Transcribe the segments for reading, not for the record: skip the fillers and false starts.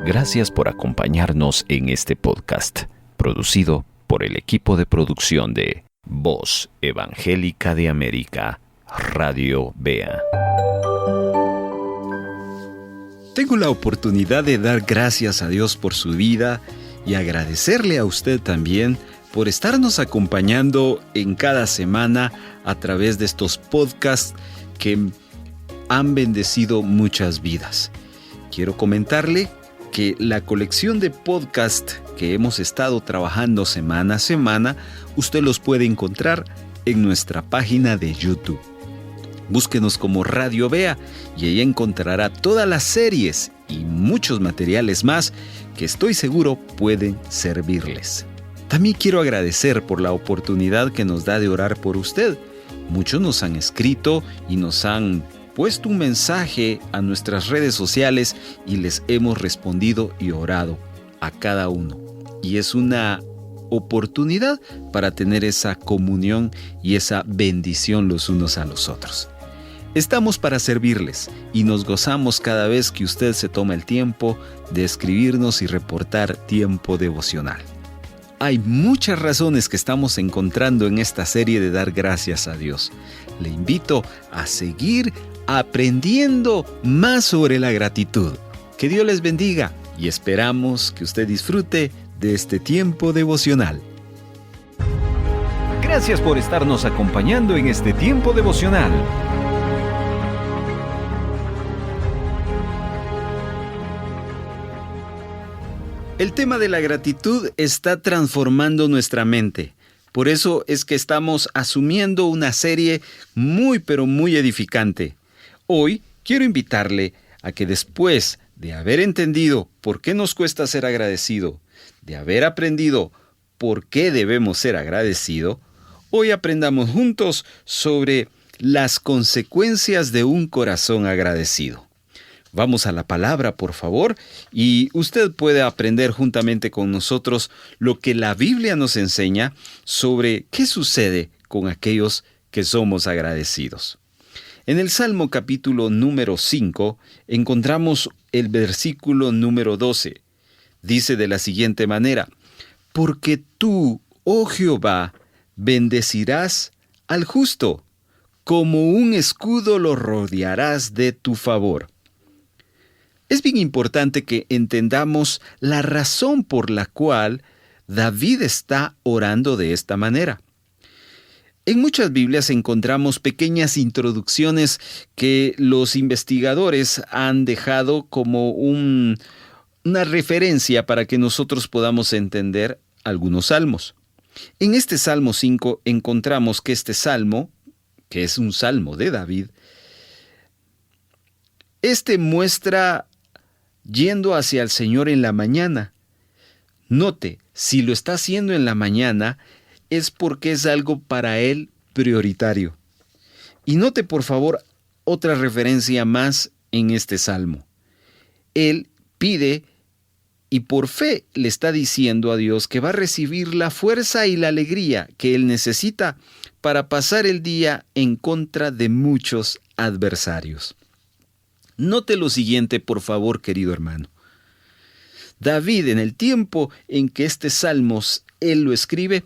Gracias por acompañarnos en este podcast, producido por el equipo de producción de Voz Evangélica de América, Radio Bea. Tengo la oportunidad de dar gracias a Dios por su vida y agradecerle a usted también por estarnos acompañando en cada semana a través de estos podcasts que han bendecido muchas vidas. Quiero comentarle que la colección de podcast que hemos estado trabajando semana a semana, usted los puede encontrar en nuestra página de YouTube. Búsquenos como Radio Bea y ahí encontrará todas las series y muchos materiales más que estoy seguro pueden servirles. También quiero agradecer por la oportunidad que nos da de orar por usted. Muchos nos han escrito y nos han puesto un mensaje a nuestras redes sociales y les hemos respondido y orado a cada uno. Y es una oportunidad para tener esa comunión y esa bendición los unos a los otros. Estamos para servirles y nos gozamos cada vez que usted se toma el tiempo de escribirnos y reportar tiempo devocional. Hay muchas razones que estamos encontrando en esta serie de dar gracias a Dios. Le invito a seguir aprendiendo más sobre la gratitud. Que Dios les bendiga y esperamos que usted disfrute de este tiempo devocional. Gracias por estarnos acompañando en este tiempo devocional. El tema de la gratitud está transformando nuestra mente. Por eso es que estamos asumiendo una serie muy edificante. Hoy quiero invitarle a que después de haber entendido por qué nos cuesta ser agradecido, de haber aprendido por qué debemos ser agradecidos, hoy aprendamos juntos sobre las consecuencias de un corazón agradecido. Vamos a la palabra, por favor, y usted puede aprender juntamente con nosotros lo que la Biblia nos enseña sobre qué sucede con aquellos que somos agradecidos. En el Salmo capítulo número 5 encontramos el versículo número 12. Dice de la siguiente manera: porque tú, oh Jehová, bendecirás al justo, como un escudo lo rodearás de tu favor. Es bien importante que entendamos la razón por la cual David está orando de esta manera. En muchas Biblias encontramos pequeñas introducciones que los investigadores han dejado como una referencia para que nosotros podamos entender algunos salmos. En este Salmo 5 encontramos que este salmo, que es un salmo de David, muestra yendo hacia el Señor en la mañana. Note, si lo está haciendo en la mañana, es porque es algo para él prioritario. Y note, por favor, otra referencia más en este salmo. Él pide y por fe le está diciendo a Dios que va a recibir la fuerza y la alegría que él necesita para pasar el día en contra de muchos adversarios. Note lo siguiente, por favor, querido hermano. David, en el tiempo en que este salmo él lo escribe,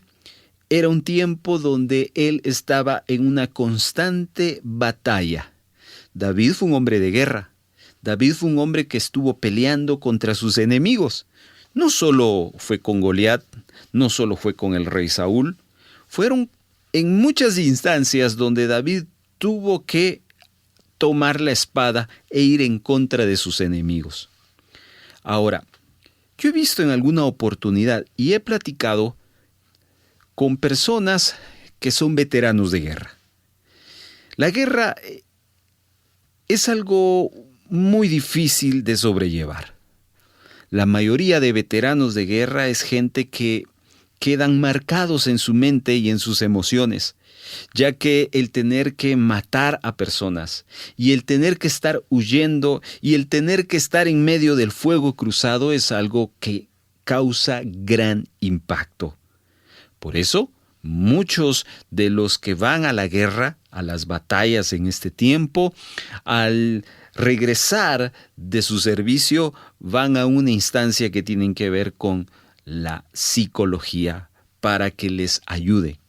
era un tiempo donde él estaba en una constante batalla. David fue un hombre de guerra. David fue un hombre que estuvo peleando contra sus enemigos. No solo fue con Goliat, no solo fue con el rey Saúl. Fueron en muchas instancias donde David tuvo que tomar la espada e ir en contra de sus enemigos. Ahora, yo he visto en alguna oportunidad y he platicado con personas que son veteranos de guerra. La guerra es algo muy difícil de sobrellevar. La mayoría de veteranos de guerra es gente que quedan marcados en su mente y en sus emociones, ya que el tener que matar a personas y el tener que estar huyendo y el tener que estar en medio del fuego cruzado es algo que causa gran impacto. Por eso, muchos de los que van a la guerra, a las batallas en este tiempo, al regresar de su servicio, van a una instancia que tienen que ver con la psicología para que les ayude.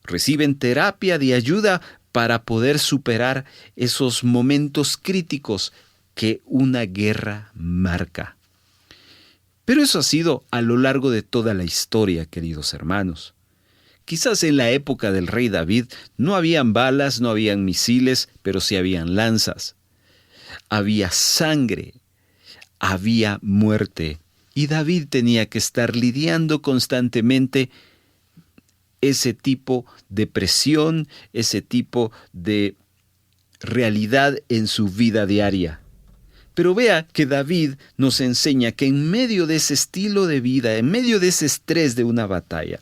Reciben terapia de ayuda para poder superar esos momentos críticos que una guerra marca. Pero eso ha sido a lo largo de toda la historia, queridos hermanos. Quizás en la época del rey David no habían balas, no habían misiles, pero sí habían lanzas. Había sangre, había muerte, y David tenía que estar lidiando constantemente ese tipo de presión, ese tipo de realidad en su vida diaria. Pero vea que David nos enseña que en medio de ese estilo de vida, en medio de ese estrés de una batalla,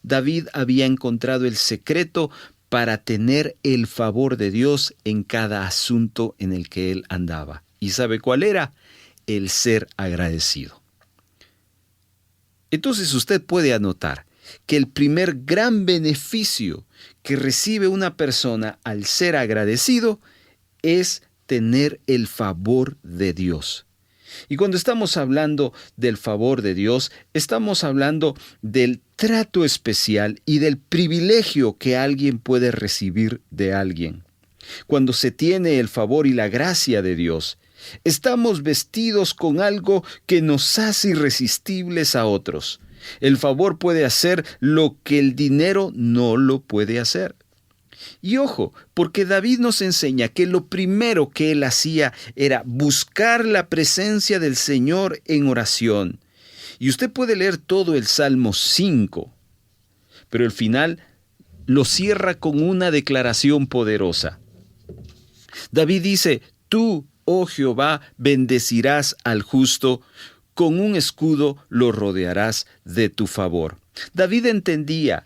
David había encontrado el secreto para tener el favor de Dios en cada asunto en el que él andaba. ¿Y sabe cuál era? El ser agradecido. Entonces usted puede anotar que el primer gran beneficio que recibe una persona al ser agradecido es tener el favor de Dios. Y cuando estamos hablando del favor de Dios, estamos hablando del trato especial y del privilegio que alguien puede recibir de alguien. Cuando se tiene el favor y la gracia de Dios, estamos vestidos con algo que nos hace irresistibles a otros. El favor puede hacer lo que el dinero no lo puede hacer. Y ojo, porque David nos enseña que lo primero que él hacía era buscar la presencia del Señor en oración. Y usted puede leer todo el Salmo 5, pero el final lo cierra con una declaración poderosa. David dice: tú, oh Jehová, bendecirás al justo, con un escudo lo rodearás de tu favor. David entendía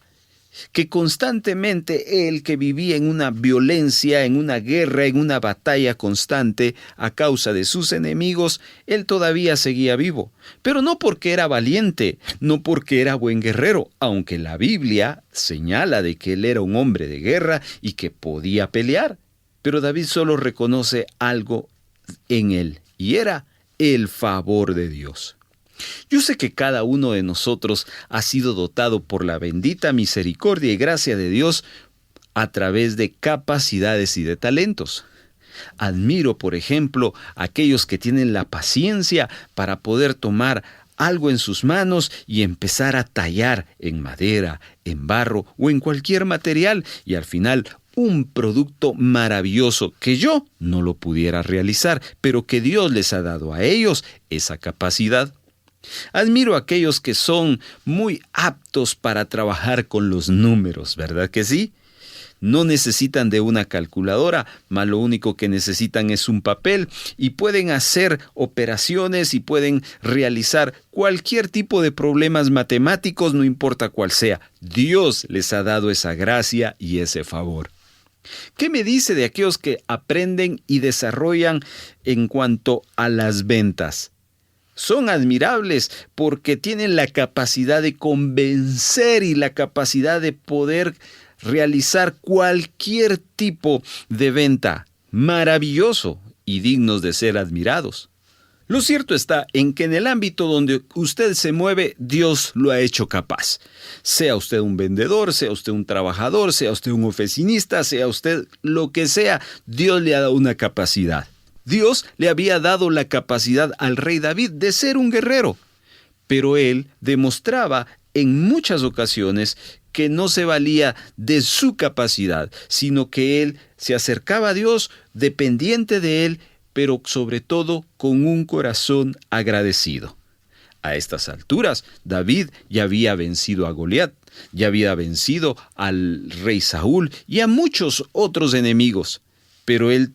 que constantemente él, que vivía en una violencia, en una guerra, en una batalla constante a causa de sus enemigos, él todavía seguía vivo. Pero no porque era valiente, no porque era buen guerrero, aunque la Biblia señala de que él era un hombre de guerra y que podía pelear. Pero David solo reconoce algo en él, y era el favor de Dios. Yo sé que cada uno de nosotros ha sido dotado por la bendita misericordia y gracia de Dios a través de capacidades y de talentos. Admiro, por ejemplo, a aquellos que tienen la paciencia para poder tomar algo en sus manos y empezar a tallar en madera, en barro o en cualquier material, y al final un producto maravilloso que yo no lo pudiera realizar, pero que Dios les ha dado a ellos esa capacidad. Admiro a aquellos que son muy aptos para trabajar con los números, ¿verdad que sí? No necesitan de una calculadora, más lo único que necesitan es un papel, y pueden hacer operaciones y pueden realizar cualquier tipo de problemas matemáticos, no importa cuál sea. Dios les ha dado esa gracia y ese favor. ¿Qué me dice de aquellos que aprenden y desarrollan en cuanto a las ventas? Son admirables porque tienen la capacidad de convencer y la capacidad de poder realizar cualquier tipo de venta. Maravilloso y dignos de ser admirados. Lo cierto está en que en el ámbito donde usted se mueve, Dios lo ha hecho capaz. Sea usted un vendedor, sea usted un trabajador, sea usted un oficinista, sea usted lo que sea, Dios le ha dado una capacidad. Dios le había dado la capacidad al rey David de ser un guerrero, pero él demostraba en muchas ocasiones que no se valía de su capacidad, sino que él se acercaba a Dios dependiente de él, pero sobre todo con un corazón agradecido. A estas alturas, David ya había vencido a Goliat, ya había vencido al rey Saúl y a muchos otros enemigos, pero él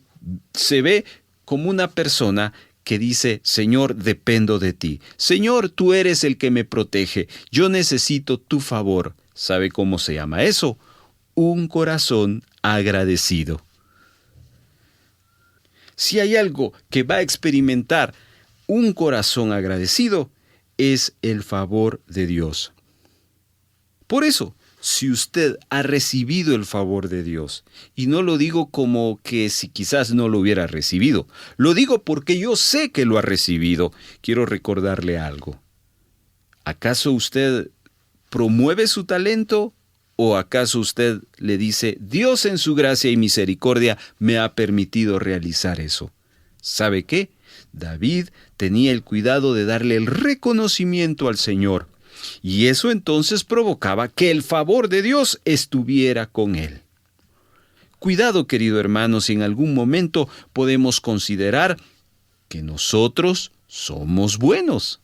se ve como una persona que dice: Señor, dependo de ti. Señor, tú eres el que me protege. Yo necesito tu favor. ¿Sabe cómo se llama eso? Un corazón agradecido. Si hay algo que va a experimentar un corazón agradecido, es el favor de Dios. Por eso, si usted ha recibido el favor de Dios. Y no lo digo como que si quizás no lo hubiera recibido. Lo digo porque yo sé que lo ha recibido. Quiero recordarle algo. ¿Acaso usted promueve su talento? ¿O acaso usted le dice, Dios en su gracia y misericordia me ha permitido realizar eso? ¿Sabe qué? David tenía el cuidado de darle el reconocimiento al Señor. Y eso entonces provocaba que el favor de Dios estuviera con él. Cuidado, querido hermano, si en algún momento podemos considerar que nosotros somos buenos.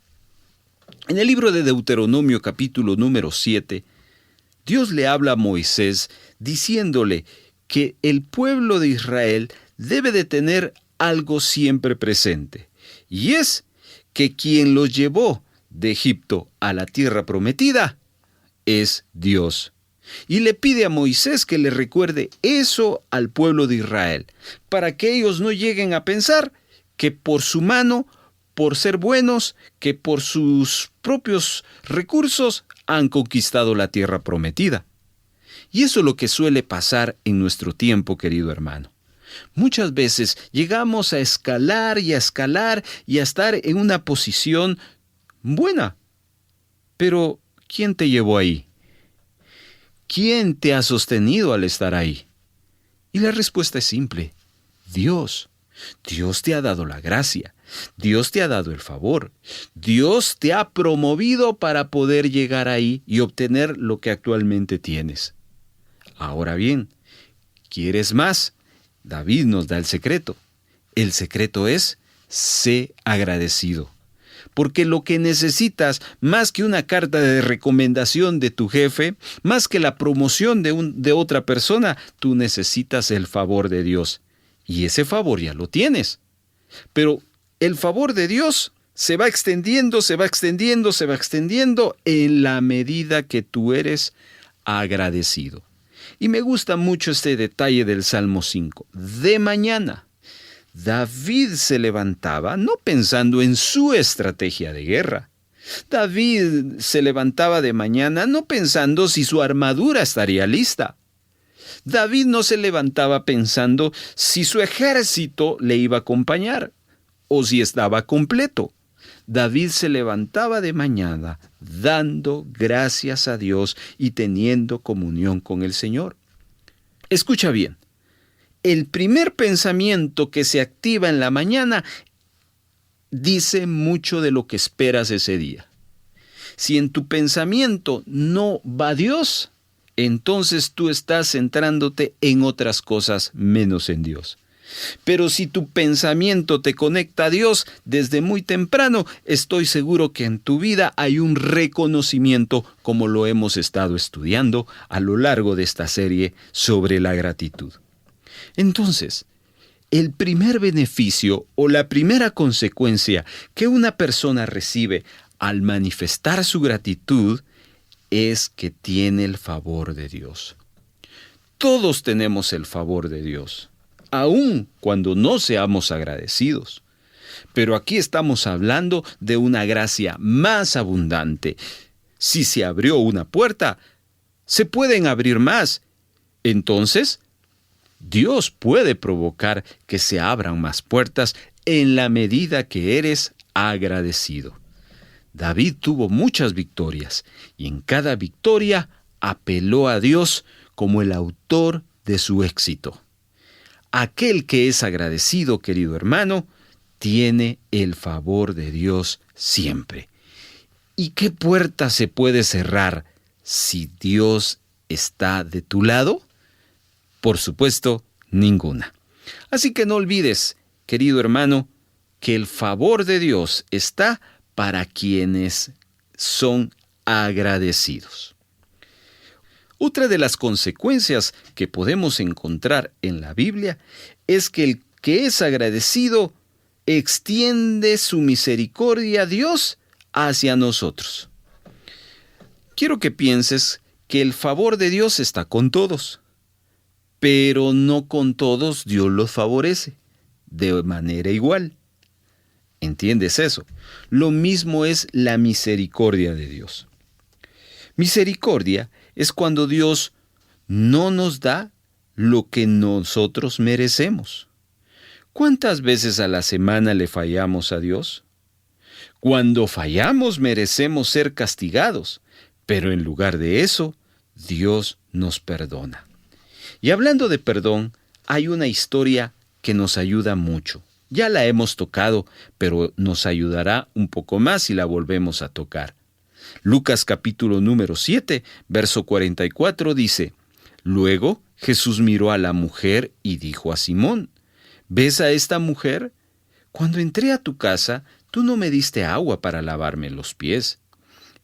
En el libro de Deuteronomio capítulo número 7, Dios le habla a Moisés diciéndole que el pueblo de Israel debe de tener algo siempre presente, y es que quien los llevó de Egipto a la tierra prometida es Dios. Y le pide a Moisés que le recuerde eso al pueblo de Israel, para que ellos no lleguen a pensar que por su mano, por ser buenos, que por sus propios recursos han conquistado la tierra prometida. Y eso es lo que suele pasar en nuestro tiempo, querido hermano. Muchas veces llegamos a escalar y a estar en una posición buena. Pero, ¿quién te llevó ahí? ¿Quién te ha sostenido al estar ahí? Y la respuesta es simple: Dios. Dios te ha dado la gracia. Dios te ha dado el favor. Dios te ha promovido para poder llegar ahí y obtener lo que actualmente tienes. Ahora bien, ¿quieres más? David nos da el secreto. El secreto es: sé agradecido. Porque lo que necesitas, más que una carta de recomendación de tu jefe, más que la promoción de otra persona, tú necesitas el favor de Dios. Y ese favor ya lo tienes. Pero el favor de Dios se va extendiendo en la medida que tú eres agradecido. Y me gusta mucho este detalle del Salmo 5. De mañana, David se levantaba no pensando en su estrategia de guerra. David se levantaba de mañana no pensando si su armadura estaría lista. David no se levantaba pensando si su ejército le iba a acompañar o si estaba completo. David se levantaba de mañana dando gracias a Dios y teniendo comunión con el Señor. Escucha bien. El primer pensamiento que se activa en la mañana dice mucho de lo que esperas ese día. Si en tu pensamiento no va Dios, entonces tú estás centrándote en otras cosas menos en Dios. Pero si tu pensamiento te conecta a Dios desde muy temprano, estoy seguro que en tu vida hay un reconocimiento, como lo hemos estado estudiando a lo largo de esta serie sobre la gratitud. Entonces, el primer beneficio o la primera consecuencia que una persona recibe al manifestar su gratitud es que tiene el favor de Dios. Todos tenemos el favor de Dios, aun cuando no seamos agradecidos. Pero aquí estamos hablando de una gracia más abundante. Si se abrió una puerta, se pueden abrir más. Entonces, Dios puede provocar que se abran más puertas en la medida que eres agradecido. David tuvo muchas victorias y en cada victoria apeló a Dios como el autor de su éxito. Aquel que es agradecido, querido hermano, tiene el favor de Dios siempre. ¿Y qué puerta se puede cerrar si Dios está de tu lado? Por supuesto, ninguna. Así que no olvides, querido hermano, que el favor de Dios está para quienes son agradecidos. Otra de las consecuencias que podemos encontrar en la Biblia es que el que es agradecido extiende su misericordia a Dios hacia nosotros. Quiero que pienses que el favor de Dios está con todos, pero no con todos Dios los favorece de manera igual. ¿Entiendes eso? Lo mismo es la misericordia de Dios. Misericordia es cuando Dios no nos da lo que nosotros merecemos. ¿Cuántas veces a la semana le fallamos a Dios? Cuando fallamos merecemos ser castigados, pero en lugar de eso, Dios nos perdona. Y hablando de perdón, hay una historia que nos ayuda mucho. Ya la hemos tocado, pero nos ayudará un poco más si la volvemos a tocar. Lucas capítulo número 7, verso 44 dice: Luego Jesús miró a la mujer y dijo a Simón: ¿Ves a esta mujer? Cuando entré a tu casa, tú no me diste agua para lavarme los pies.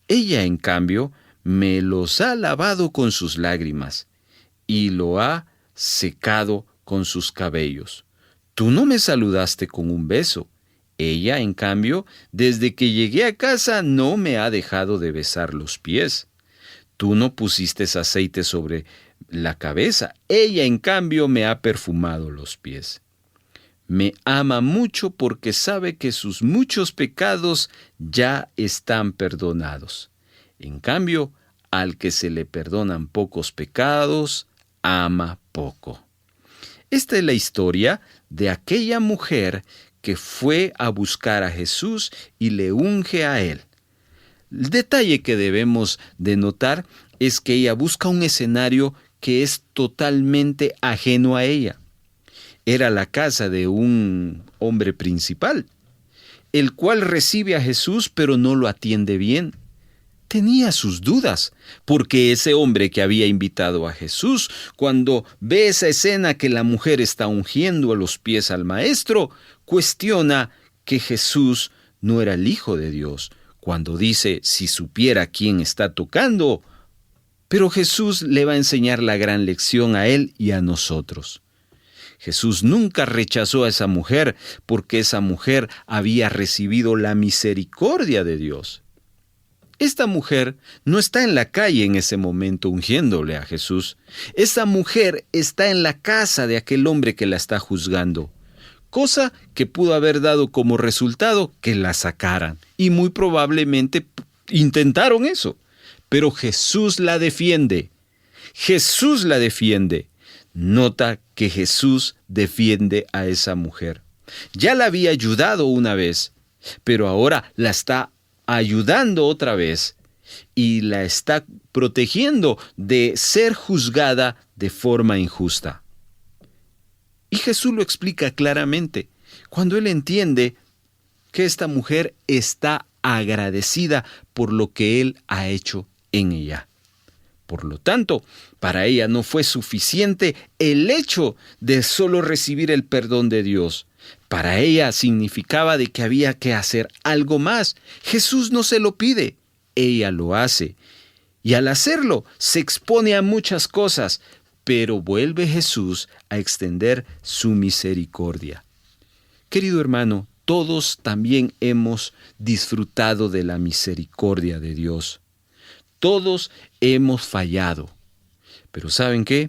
Ella, en cambio, me los ha lavado con sus lágrimas y lo ha secado con sus cabellos. Tú no me saludaste con un beso. Ella, en cambio, desde que llegué a casa no me ha dejado de besar los pies. Tú no pusiste aceite sobre la cabeza. Ella, en cambio, me ha perfumado los pies. Me ama mucho porque sabe que sus muchos pecados ya están perdonados. En cambio, al que se le perdonan pocos pecados, ama poco. Esta es la historia de aquella mujer que fue a buscar a Jesús y le unge a él. El detalle que debemos de notar es que ella busca un escenario que es totalmente ajeno a ella. Era la casa de un hombre principal, el cual recibe a Jesús pero no lo atiende bien. Tenía sus dudas, porque ese hombre que había invitado a Jesús, cuando ve esa escena que la mujer está ungiendo a los pies al maestro, cuestiona que Jesús no era el Hijo de Dios, cuando dice: si supiera quién está tocando. Pero Jesús le va a enseñar la gran lección a él y a nosotros. Jesús nunca rechazó a esa mujer porque esa mujer había recibido la misericordia de Dios. Esta mujer no está en la calle en ese momento ungiéndole a Jesús. Esa mujer está en la casa de aquel hombre que la está juzgando, cosa que pudo haber dado como resultado que la sacaran, y muy probablemente intentaron eso. Pero Jesús la defiende. Jesús la defiende. Nota que Jesús defiende a esa mujer. Ya la había ayudado una vez, pero ahora la está ayudando otra vez y la está protegiendo de ser juzgada de forma injusta. Y Jesús lo explica claramente cuando él entiende que esta mujer está agradecida por lo que él ha hecho en ella. Por lo tanto, para ella no fue suficiente el hecho de solo recibir el perdón de Dios. Para ella significaba de que había que hacer algo más. Jesús no se lo pide, ella lo hace. Y al hacerlo, se expone a muchas cosas, pero vuelve Jesús a extender su misericordia. Querido hermano, todos también hemos disfrutado de la misericordia de Dios. Todos hemos fallado. Pero ¿saben qué?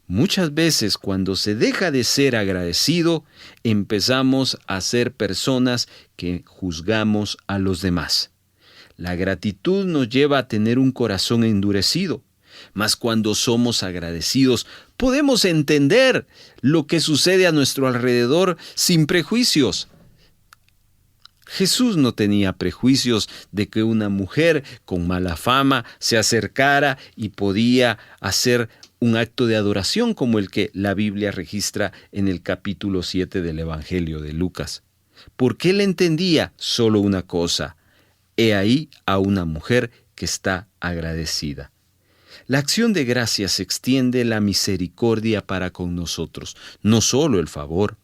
Muchas veces cuando se deja de ser agradecido, empezamos a ser personas que juzgamos a los demás. La gratitud nos lleva a tener un corazón endurecido. Mas cuando somos agradecidos, podemos entender lo que sucede a nuestro alrededor sin prejuicios. Jesús no tenía prejuicios de que una mujer con mala fama se acercara y podía hacer un acto de adoración como el que la Biblia registra en el capítulo 7 del Evangelio de Lucas. Porque él entendía solo una cosa: he ahí a una mujer que está agradecida. La acción de gracias extiende la misericordia para con nosotros, no solo el favor.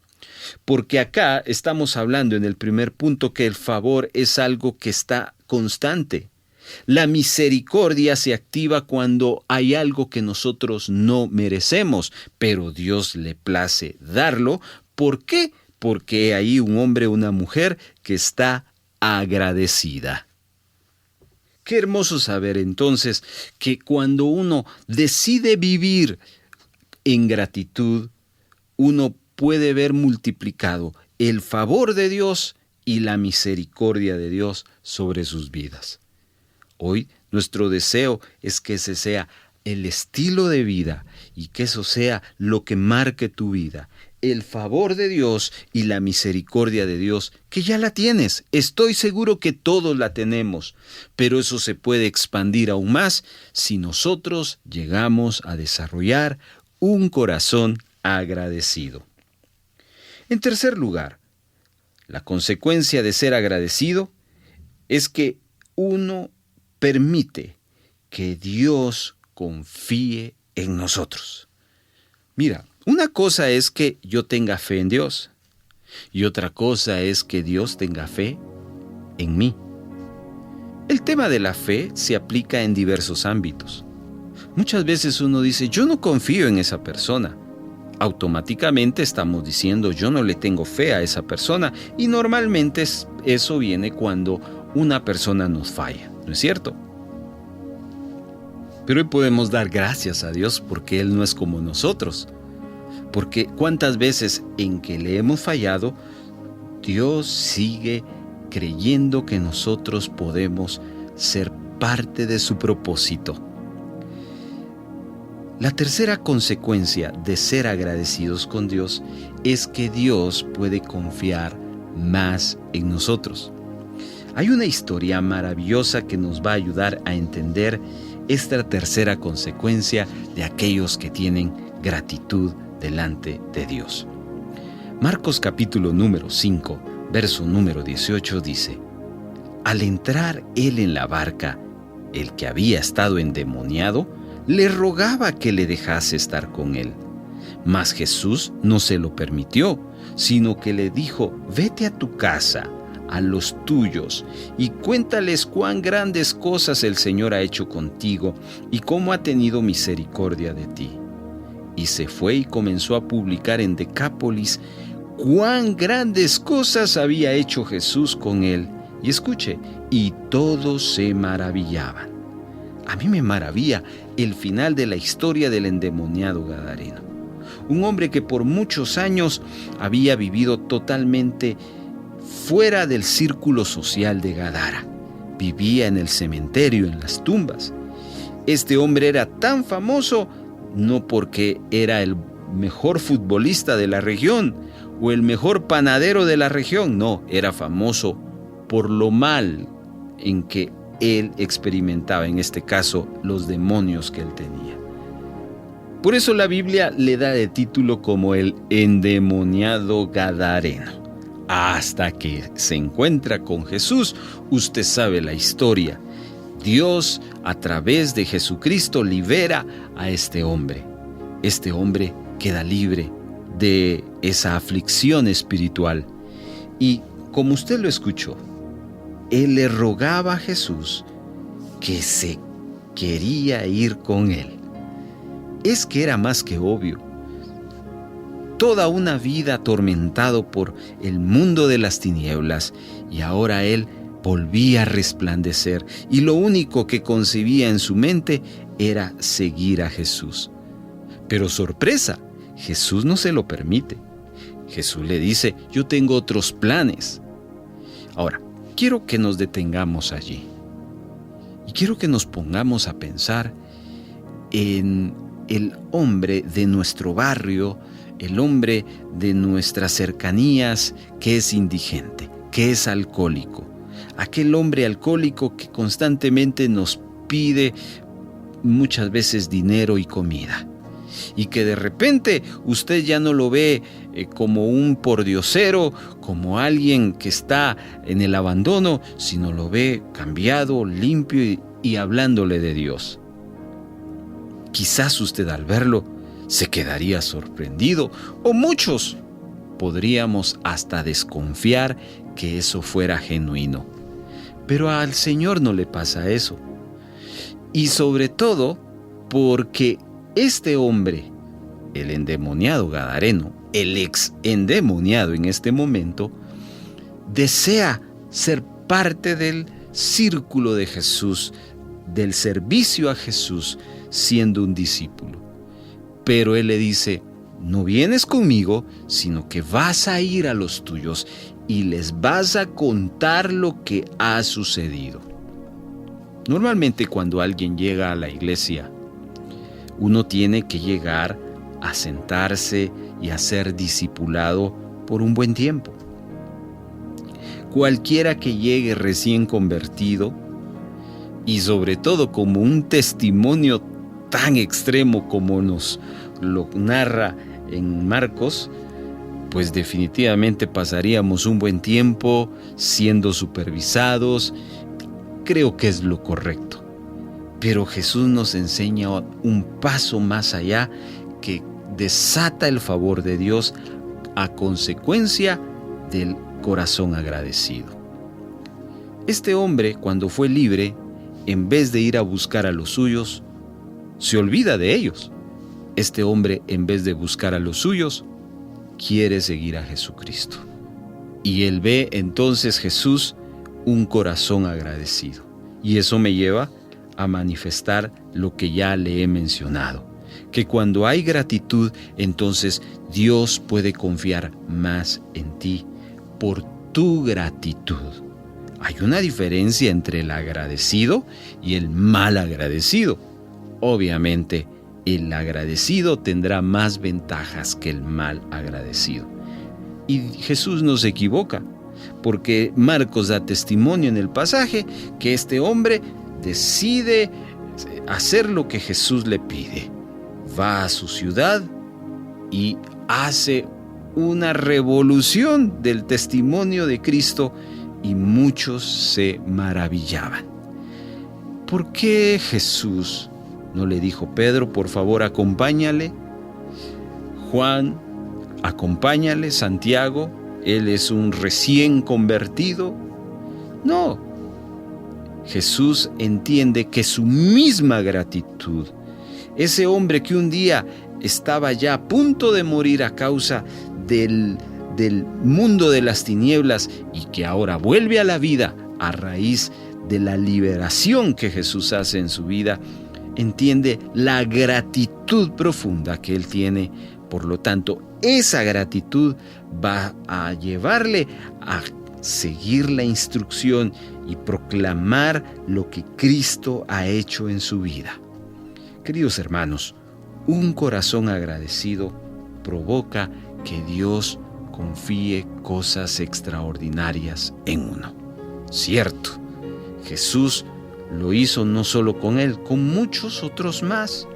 Porque acá estamos hablando en el primer punto que el favor es algo que está constante. La misericordia se activa cuando hay algo que nosotros no merecemos, pero Dios le place darlo. ¿Por qué? Porque hay un hombre o una mujer que está agradecida. Qué hermoso saber entonces que cuando uno decide vivir en gratitud, uno puede ver multiplicado el favor de Dios y la misericordia de Dios sobre sus vidas. Hoy nuestro deseo es que ese sea el estilo de vida y que eso sea lo que marque tu vida. El favor de Dios y la misericordia de Dios, que ya la tienes. Estoy seguro que todos la tenemos, pero eso se puede expandir aún más si nosotros llegamos a desarrollar un corazón agradecido. En tercer lugar, la consecuencia de ser agradecido es que uno permite que Dios confíe en nosotros. Mira, una cosa es que yo tenga fe en Dios y otra cosa es que Dios tenga fe en mí. El tema de la fe se aplica en diversos ámbitos. Muchas veces uno dice, yo no confío en esa persona. Automáticamente estamos diciendo, yo no le tengo fe a esa persona, y normalmente eso viene cuando una persona nos falla, ¿no es cierto? Pero hoy podemos dar gracias a Dios porque Él no es como nosotros. Porque cuántas veces en que le hemos fallado, Dios sigue creyendo que nosotros podemos ser parte de su propósito. La tercera consecuencia de ser agradecidos con Dios es que Dios puede confiar más en nosotros. Hay una historia maravillosa que nos va a ayudar a entender esta tercera consecuencia de aquellos que tienen gratitud delante de Dios. Marcos capítulo número 5, verso número 18 dice: Al entrar él en la barca, el que había estado endemoniado le rogaba que le dejase estar con él. Mas Jesús no se lo permitió, sino que le dijo: Vete a tu casa, a los tuyos, y cuéntales cuán grandes cosas el Señor ha hecho contigo y cómo ha tenido misericordia de ti. Y se fue y comenzó a publicar en Decápolis cuán grandes cosas había hecho Jesús con él. Y escuche, y todos se maravillaban. A mí me maravilla el final de la historia del endemoniado gadareno. Un hombre que por muchos años había vivido totalmente fuera del círculo social de Gadara. Vivía en el cementerio, en las tumbas. Este hombre era tan famoso no porque era el mejor futbolista de la región o el mejor panadero de la región, no, era famoso por lo mal en que él experimentaba, en este caso, los demonios que él tenía. Por eso la Biblia le da de título como el endemoniado gadareno. Hasta que se encuentra con Jesús, usted sabe la historia. Dios, a través de Jesucristo, libera a este hombre. Este hombre queda libre de esa aflicción espiritual. Y como usted lo escuchó, él le rogaba a Jesús que se quería ir con él. Es que era más que obvio. Toda una vida atormentado por el mundo de las tinieblas, y ahora él volvía a resplandecer, y lo único que concebía en su mente era seguir a Jesús. Pero sorpresa, Jesús no se lo permite. Jesús le dice: yo tengo otros planes. Ahora, quiero que nos detengamos allí. Y quiero que nos pongamos a pensar en el hombre de nuestro barrio, el hombre de nuestras cercanías que es indigente, que es alcohólico. Aquel hombre alcohólico que constantemente nos pide muchas veces dinero y comida. Y que de repente usted ya no lo ve como un pordiosero, como alguien que está en el abandono, sino lo ve cambiado, limpio y hablándole de Dios. Quizás usted al verlo se quedaría sorprendido, o muchos podríamos hasta desconfiar que eso fuera genuino. Pero al Señor no le pasa eso. Y sobre todo porque este hombre, el endemoniado gadareno, el ex endemoniado en este momento, desea ser parte del círculo de Jesús, del servicio a Jesús, siendo un discípulo. Pero él le dice: no vienes conmigo, sino que vas a ir a los tuyos y les vas a contar lo que ha sucedido. Normalmente cuando alguien llega a la iglesia uno tiene que llegar a sentarse y a ser discipulado por un buen tiempo. Cualquiera que llegue recién convertido, y sobre todo como un testimonio tan extremo como nos lo narra en Marcos, pues definitivamente pasaríamos un buen tiempo siendo supervisados. Creo que es lo correcto. Pero Jesús nos enseña un paso más allá que desata el favor de Dios a consecuencia del corazón agradecido. Este hombre, cuando fue libre, en vez de ir a buscar a los suyos, se olvida de ellos. Este hombre, en vez de buscar a los suyos, quiere seguir a Jesucristo. Y él ve entonces Jesús un corazón agradecido. Y eso me lleva a manifestar lo que ya le he mencionado, que cuando hay gratitud, entonces Dios puede confiar más en ti por tu gratitud. Hay una diferencia entre el agradecido y el mal agradecido. Obviamente, el agradecido tendrá más ventajas que el mal agradecido. Y Jesús no se equivoca, porque Marcos da testimonio en el pasaje que este hombre decide hacer lo que Jesús le pide. Va a su ciudad y hace una revolución del testimonio de Cristo, y muchos se maravillaban. ¿Por qué Jesús no le dijo: Pedro, por favor, acompáñale? Juan, acompáñale. Santiago, él es un recién convertido. No. Jesús entiende que su misma gratitud, ese hombre que un día estaba ya a punto de morir a causa del mundo de las tinieblas y que ahora vuelve a la vida a raíz de la liberación que Jesús hace en su vida, entiende la gratitud profunda que él tiene. Por lo tanto, esa gratitud va a llevarle a seguir la instrucción y proclamar lo que Cristo ha hecho en su vida. Queridos hermanos, un corazón agradecido provoca que Dios confíe cosas extraordinarias en uno. Cierto, Jesús lo hizo no solo con él, con muchos otros más.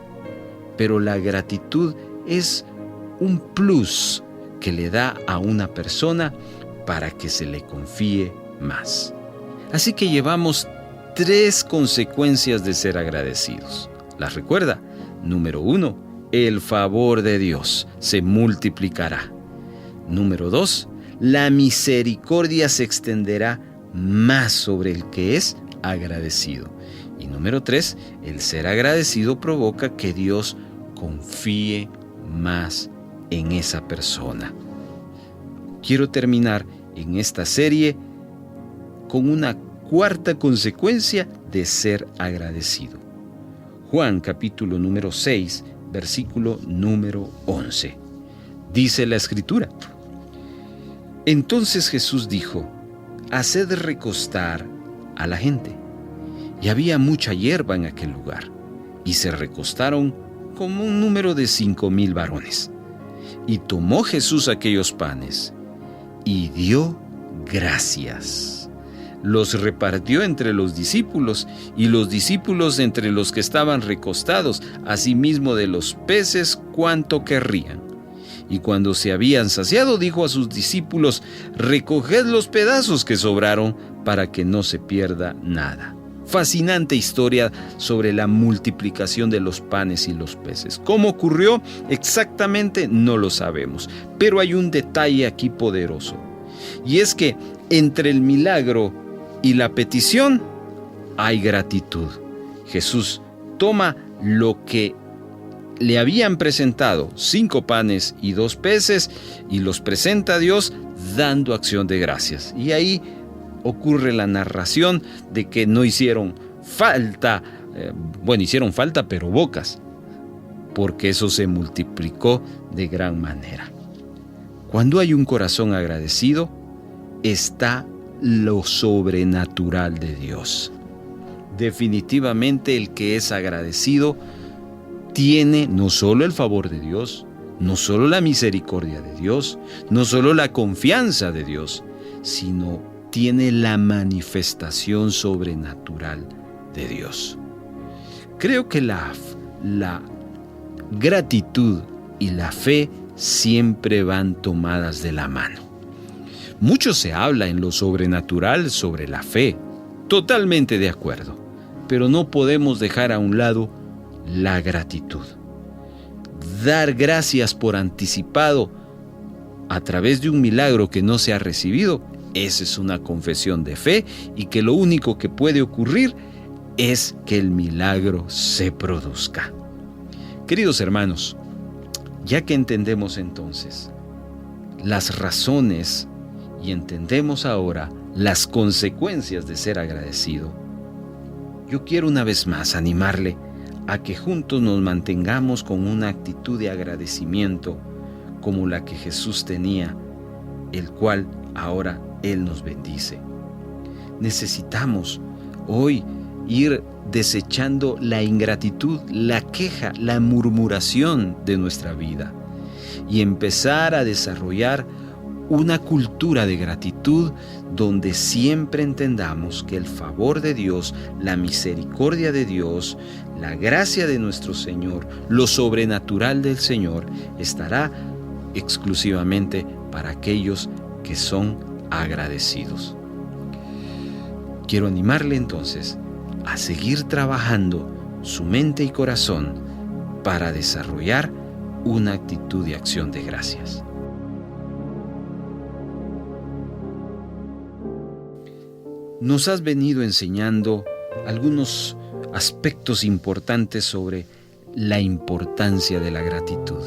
Pero la gratitud es un plus que le da a una persona para que se le confíe más. Así que llevamos 3 consecuencias de ser agradecidos. ¿Las recuerda? Número 1, el favor de Dios se multiplicará. Número 2, la misericordia se extenderá más sobre el que es agradecido. Y número 3, el ser agradecido provoca que Dios confíe más en esa persona. Quiero terminar en esta serie con una 4ª consecuencia de ser agradecido. Juan capítulo número 6, versículo número 11. Dice la Escritura: Entonces Jesús dijo: Haced recostar a la gente. Y había mucha hierba en aquel lugar, y se recostaron como un número de 5,000 varones. Y tomó Jesús aquellos panes, y dio gracias. Los repartió entre los discípulos, y los discípulos entre los que estaban recostados, asimismo de los peces cuanto querrían. Y cuando se habían saciado, dijo a sus discípulos: Recoged los pedazos que sobraron, para que no se pierda nada. Fascinante historia sobre la multiplicación de los panes y los peces. ¿Cómo ocurrió exactamente? No lo sabemos, pero hay un detalle aquí poderoso. Y es que entre el milagro y la petición hay gratitud. Jesús toma lo que le habían presentado, 5 panes y 2 peces, y los presenta a Dios dando acción de gracias. Y ahí ocurre la narración de que no hicieron falta, hicieron falta, pero pocas, porque eso se multiplicó de gran manera. Cuando hay un corazón agradecido, está lo sobrenatural de Dios. Definitivamente el que es agradecido tiene no solo el favor de Dios, no solo la misericordia de Dios, no solo la confianza de Dios, sino tiene la manifestación sobrenatural de Dios. Creo que la gratitud y la fe siempre van tomadas de la mano. Mucho se habla en lo sobrenatural sobre la fe, totalmente de acuerdo, pero no podemos dejar a un lado la gratitud. Dar gracias por anticipado a través de un milagro que no se ha recibido, esa es una confesión de fe, y que lo único que puede ocurrir es que el milagro se produzca. Queridos hermanos, ya que entendemos entonces las razones y entendemos ahora las consecuencias de ser agradecido, yo quiero una vez más animarle a que juntos nos mantengamos con una actitud de agradecimiento como la que Jesús tenía, el cual ahora Él nos bendice. Necesitamos hoy ir desechando la ingratitud, la queja, la murmuración de nuestra vida y empezar a desarrollar una cultura de gratitud donde siempre entendamos que el favor de Dios, la misericordia de Dios, la gracia de nuestro Señor, lo sobrenatural del Señor estará exclusivamente para aquellos que son agradecidos. Quiero animarle entonces a seguir trabajando su mente y corazón para desarrollar una actitud de acción de gracias. Nos has venido enseñando algunos aspectos importantes sobre la importancia de la gratitud.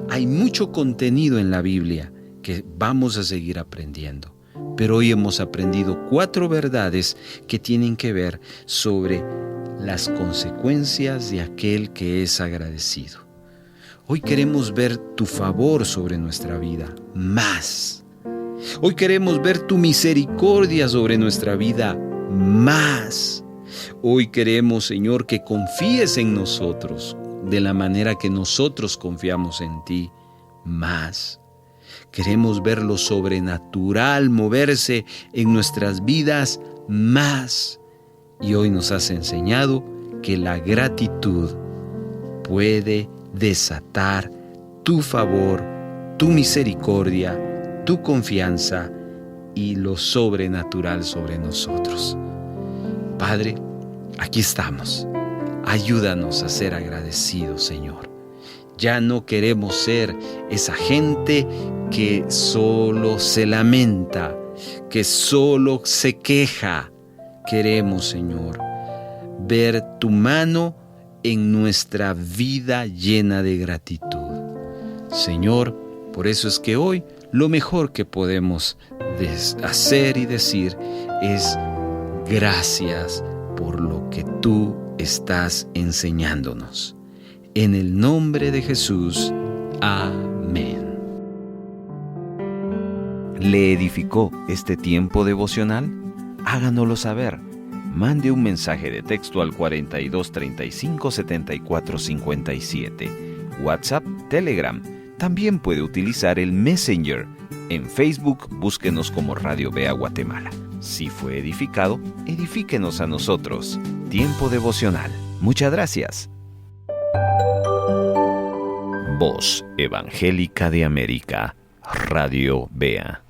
Hay mucho contenido en la Biblia que vamos a seguir aprendiendo, pero hoy hemos aprendido 4 verdades que tienen que ver sobre las consecuencias de aquel que es agradecido. Hoy queremos ver tu favor sobre nuestra vida más. Hoy queremos ver tu misericordia sobre nuestra vida más. Hoy queremos, Señor, que confíes en nosotros de la manera que nosotros confiamos en ti más. Queremos ver lo sobrenatural moverse en nuestras vidas más. Y hoy nos has enseñado que la gratitud puede desatar tu favor, tu misericordia, tu confianza y lo sobrenatural sobre nosotros. Padre, aquí estamos. Ayúdanos a ser agradecidos, Señor. Ya no queremos ser esa gente que solo se lamenta, que solo se queja. Queremos, Señor, ver tu mano en nuestra vida llena de gratitud. Señor, por eso es que hoy lo mejor que podemos hacer y decir es gracias por lo que tú estás enseñándonos. En el nombre de Jesús, amén. ¿Le edificó este tiempo devocional? Háganoslo saber. Mande un mensaje de texto al 42 35 74 57. WhatsApp, Telegram. También puede utilizar el Messenger. En Facebook, búsquenos como Radio Vea Guatemala. Si fue edificado, edifíquenos a nosotros. Tiempo devocional. Muchas gracias. Voz Evangélica de América, Radio Vea.